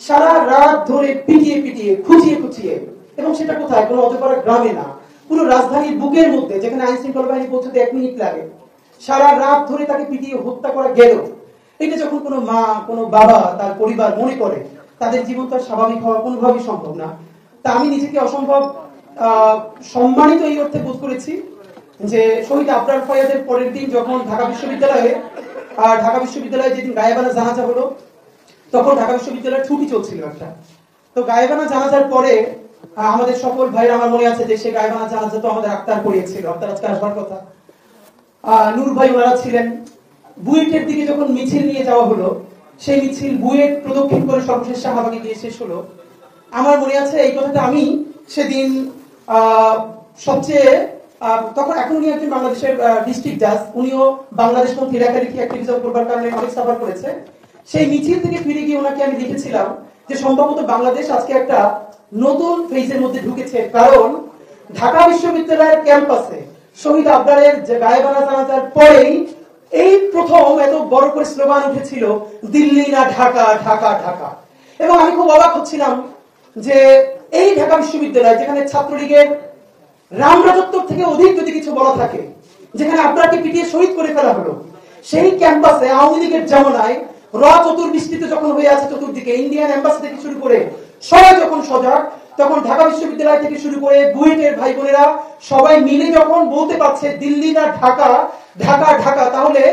সারা রাত ধরে পিটিয়ে পিটিয়ে খুঁচিয়ে খুঁচিয়ে, এবং সেটা কোথায়, কোনো অজপাড়া গ্রামে না, পুরো রাজধানীর বুকের মধ্যে, যেখানে আইন শৃঙ্খলা বাহিনী পৌঁছতে 1 মিনিট লাগে, সারা রাত ধরে তাকে পিটিয়ে হত্যা করা গেল। এটা যখন কোনো মা, কোনো বাবা, তার পরিবার মনে করে, তাদের জীবন তো স্বাভাবিক হওয়া কোনোভাবেই সম্ভব না। তা আমি নিজেকে অসম্ভব সম্মানিত এই অর্থে বোধ করেছি যে শহীদ আবরার ফয়াদের পরের দিন যখন ঢাকা বিশ্ববিদ্যালয়ে যেদিন গায়েবানা জানাজা হলো, তখন ঢাকা বিশ্ববিদ্যালয়ের ছুটি চলছিল একটা। তো গায়েবানা জানাজার পরে আমাদের সকল ভাইরা, আমার মনে আছে যে সে গায়েবানা জানাজা তো আমাদের আক্তার পড়িয়েছিল, আক্তার আজকে আসবার কথা, নূর ভাই ওনারা ছিলেন। বুয়েটের দিকে যখন মিছিল নিয়ে যাওয়া হলো, সেই মিছিল বুয়েট প্রদক্ষিণ করে সর্বশেষ শাহবাগে গিয়ে শেষ হলো। আমার মনে আছে এই কথাটা আমি সেদিন সবচেয়ে, তখন এখন উনি একজন বাংলাদেশের ডিস্ট্রিক্ট জাজ, উনিও বাংলাদেশ পন্থী লেখালেখি অ্যাক্টিভিজম করবার কারণে অনেক সাফার করেছে। সেই মিছিল থেকে ফিরে গিয়ে ওনাকে আমি দেখেছিলাম যে সম্ভবত বাংলাদেশ আজকে একটা নতুন ফেজের মধ্যে ঢুকেছে, কারণ ঢাকা বিশ্ববিদ্যালয়ের ক্যাম্পাসে শহীদ আবরারের যে গায়েবানা জানাজার পরেই এই প্রথম এত বড় করে স্লোগান উঠেছিল, দিল্লি না ঢাকা, ঢাকা ঢাকা। এবং আমি খুব অবাক হচ্ছিলাম যে এই ঢাকা বিশ্ববিদ্যালয়, যেখানে ছাত্রলীগের রামরাজত্ব থেকে অধিক যদি কিছু বলা থাকে, যেখানে আপনাকে পিটিয়ে শহীদ করে ফেলা হলো, সেই ক্যাম্পাসে আওয়ামী লীগের জামানায় চতুর্বৃষ্টিতে যখন হয়ে আছে চতুর্দিকে, ইন্ডিয়ান এম্বাসি থেকে শুরু করে সবাই যখন সজাগ, তখন ঢাকা বিশ্ববিদ্যালয় থেকে শুরু করে বুয়েটের ভাই বোনেরা সবাই মিলে যখন বলতে পারছে দিল্লি না ঢাকা, ঢাকা ঢাকা, তাহলে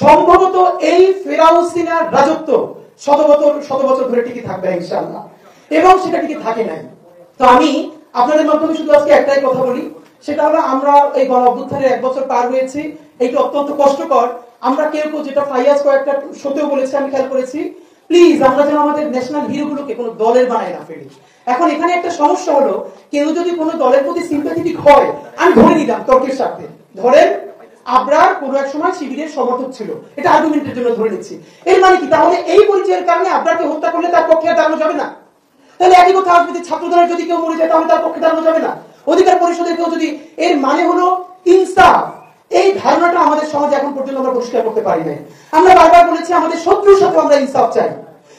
সম্ভবত এই ফেরাউসিনার রাজত্ব শত বছর ধরে টিকে থাকবে ইনশাআল্লাহ। এবং সেটা টিকে থাকে নাই। তো আমি আপনাদের মাধ্যমে শুধু আজকে একটাই কথা বলি, সেটা হলো আমরা এই গণ অভ্যুত্থানের 1 বছর পার হয়েছি, এইটা অত্যন্ত কষ্টকর। আমরা কেউ যেটা ফাইয়াজ কয়েকটা সত্যিও বলেছে, আমি খেয়াল করেছি, প্লিজ আমরা যেন আমাদের ন্যাশনাল হিরোগুলোকে কোনো দলের বানায় না ফেলি। এখন এখানে একটা সমস্যা হলো, কেউ যদি কোনো দলের প্রতি সিম্প্যাথেটিক হয়, আমি ধরে নিলাম তর্কের সাথে, ধরেন আবরার কোনো এক সময় শিবিরের সমর্থক ছিল, এটা আর্গুমেন্টের জন্য ধরে নিচ্ছি, এর মানে কি তাহলে এই পরিচয়ের কারণে আবরারকে হত্যা করলে তার পক্ষে দাঁড়ানো যাবে না? তাহলে একই কথা আসবে যে ছাত্র দলের যদি কেউ মরে যায় তাহলে তার পক্ষে দাঁড়ানো যাবে না? অধিকার পরিষদের কেউ যদি, এর মানে হলো ইনসাফ। এই ধারণাটা আমাদের সমাজে এখন পর্যন্ত আমরা পরিষ্কার করতে পারি নাই। আমরা বারবার বলেছি আমাদের শত্রুর সাথে আমরা ইনসাফ চাই।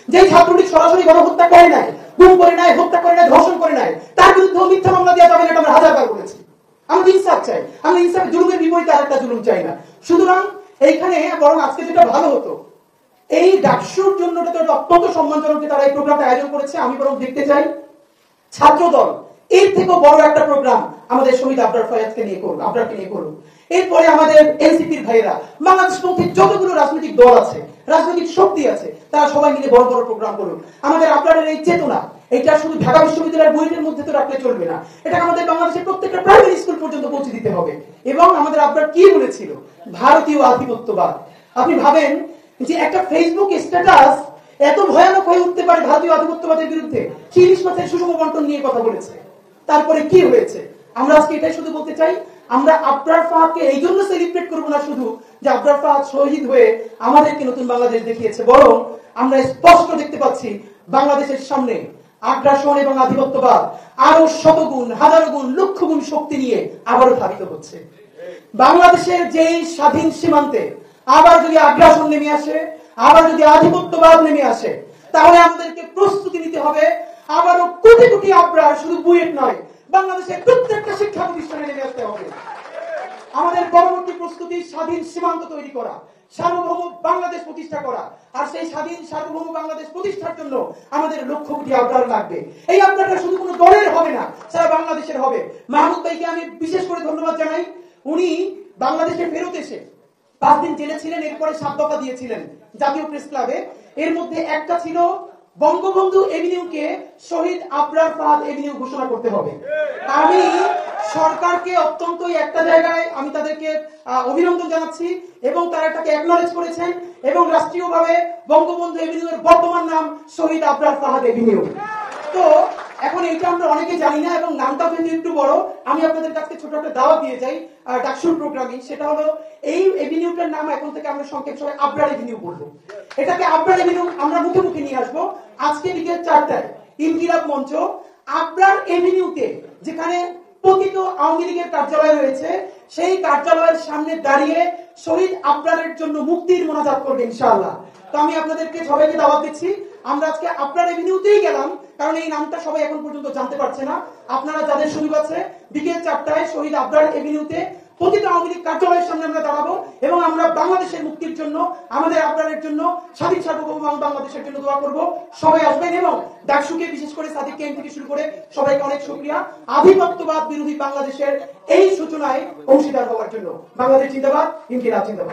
যে ছাত্রলীগ সরাসরি গণহত্যা করে নাই, গুম করে নাই, হত্যা করে নাই, ধর্ষণ করে নাই, তার বিরুদ্ধে মিথ্যা মামলা দেওয়া যাবে না, এটা আমরা হাজারবার বলেছি। আমরা ইনসাফ চাই, আমরা ইনসাফের জুলুমের বিপরীতে আরেকটা জুলুম চাই না। সুতরাং এইখানে বরং আজকে যেটা ভালো হতো, এই ডাকসুর জন্য অত্যন্ত সম্মানজনক তারা এই প্রোগ্রামটা আয়োজন করেছে। আমি বরং দেখতে চাই ছাত্র দল এর থেকেও বড় একটা প্রোগ্রাম আমাদের শহীদ আবরার ফয়াজকে নিয়ে করুন, আবরারকে নিয়ে করুন। এরপরে আমাদের এনসিপির ভাইয়েরা, বাংলাদেশপন্থী যতগুলো রাজনৈতিক দল আছে, রাজনৈতিক শক্তি আছে, তারা সবাই মিলে বড় বড় প্রোগ্রাম করুন। আমাদের আবরারের এই চেতনা, এটা শুধু ঢাকা বিশ্ববিদ্যালয়ের বুয়েটের মধ্যে তো রাখলে চলবে না, এটা আমাদের বাংলাদেশের প্রত্যেকটা প্রাইমারি স্কুল পর্যন্ত পৌঁছে দিতে হবে। এবং আমাদের আবরার কি বলেছিল, ভারতীয় আধিপত্যবাদ। আপনি ভাবেন যে একটা ফেসবুক স্ট্যাটাস এত ভয়ানক হয়ে উঠতে পারে ভারতীয় আধিপত্যবাদের বিরুদ্ধে। 30 মাসের সুষম বন্টন নিয়ে কথা বলেছে, তারপরে কি হয়েছে? আমরা আজকে এটাই শুধু বলতে চাই, আমরা আবরার ফাহাদকে এই জন্য সেলিব্রেট করবো না শুধু যে আবরার ফাহাদ শহীদ হয়ে আমাদেরকে নতুন বাংলাদেশ দেখিয়েছে, বরং আমরা স্পষ্ট দেখতে পাচ্ছি বাংলাদেশের সামনে আগ্রাসন এবং আধিপত্যবাদ আরো শতগুণ, হাজারো গুণ, লক্ষ গুণ শক্তি নিয়ে আবারও ধাবিত হচ্ছে। বাংলাদেশের যেই স্বাধীন সীমান্তে আবার যদি আগ্রাসন নেমে আসে, আবার যদি আধিপত্যবাদ নেমে আসে, তাহলে আমাদেরকে প্রস্তুতি নিতে হবে আবারও কোটি কোটি আবরার, শুধু বুয়েট নয়, বাংলাদেশের প্রত্যেকটা শিক্ষা প্রতিষ্ঠানে নেমে আসতে হবে। আমাদের পরবর্তী প্রস্তুতি স্বাধীন সীমান্ত তৈরি করা, সার্বভৌম বাংলাদেশ প্রতিষ্ঠা করা। আর সেই স্বাধীন সার্বভৌম বাংলাদেশ প্রতিষ্ঠার জন্য আমাদের লক্ষ কোটি আবরার লাগবে। এই আবরারটা শুধু কোনো দলের হবে না, সারা বাংলাদেশের হবে। মাহমুদ ভাইকে আমি বিশেষ করে ধন্যবাদ জানাই। উনি বাংলাদেশে ফেরত এসে 5 দিন জেলে ছিলেন, এরপরে 7 দফা দিয়েছিলেন জাতীয় প্রেস ক্লাবে। এর মধ্যে একটা ছিল বঙ্গবন্ধু এভিনিউকে শহীদ আবরার ফাহাদ এভিনিউ ঘোষণা করতে হবে। আমি সরকারকে অত্যন্ত একটা জায়গায় আমি তাদেরকে অভিনন্দন জানাচ্ছি, এবং তারা এটাকে অ্যাকনলেজ করেছেন, এবং রাষ্ট্রীয়ভাবে বঙ্গবন্ধু এভিনিউ এর বর্তমান নাম শহীদ আবরার ফাহাদ এভিনিউ। তো এখন এইটা আমরা অনেকে জানি না, এবং নামটা কিন্তু একটু বড়। আমি আপনাদের কাছে ছোট একটা দাওয়া দিয়ে যাই ডাকসুর প্রোগ্রামে, সেটা হলো এই এভিনিউটার নাম এখন থেকে আমরা সংক্ষেপ সবাই আবরার এভিনিউ বলবো। এটাকে আবরার এভিনিউ আমরা মুখে মুখে নিয়ে আসবো। আজকে বিকেল 4টায় ইনকিলাব মঞ্চ আবরার এভিনিউতে, যেখানে পতিত আওয়ামী লীগের কার্যালয় রয়েছে, সেই কার্যালয়ের সামনে দাঁড়িয়ে শহীদ আবরারের জন্য মুক্তির মোনাজাত করবে ইনশাআল্লাহ। তো আমি আপনাদেরকে সবাইকে দাওয়াত দিচ্ছি, আমরা আজকে আপনার এভিনিউতেই গেলাম, কারণ এই নামটা সবাই এখন পর্যন্ত জানতে পারছে না। আপনারা যাদের সুযোগ আছে, বিকেল 4টায় শহীদ আবরার এভিনিউতে প্রতিটা আওয়ামী লীগ কার্যালয়ের সামনে আমরা দাঁড়াবো এবং আমরা বাংলাদেশের মুক্তির জন্য, আমাদের আবরারের জন্য, স্বাধীন সার্বভৌম বাংলাদেশের জন্য দোয়া করব। সবাই আসবেন এবং ডাকসুকে বিশেষ করে সাদিক কেম থেকে শুরু করে সবাইকে অনেক শুকরিয়া আধিপত্যবাদ বিরোধী বাংলাদেশের এই সূচনায় অংশীদার হওয়ার জন্য। বাংলাদেশ জিন্দাবাদ, ইনকিলাব জিন্দাবাদ।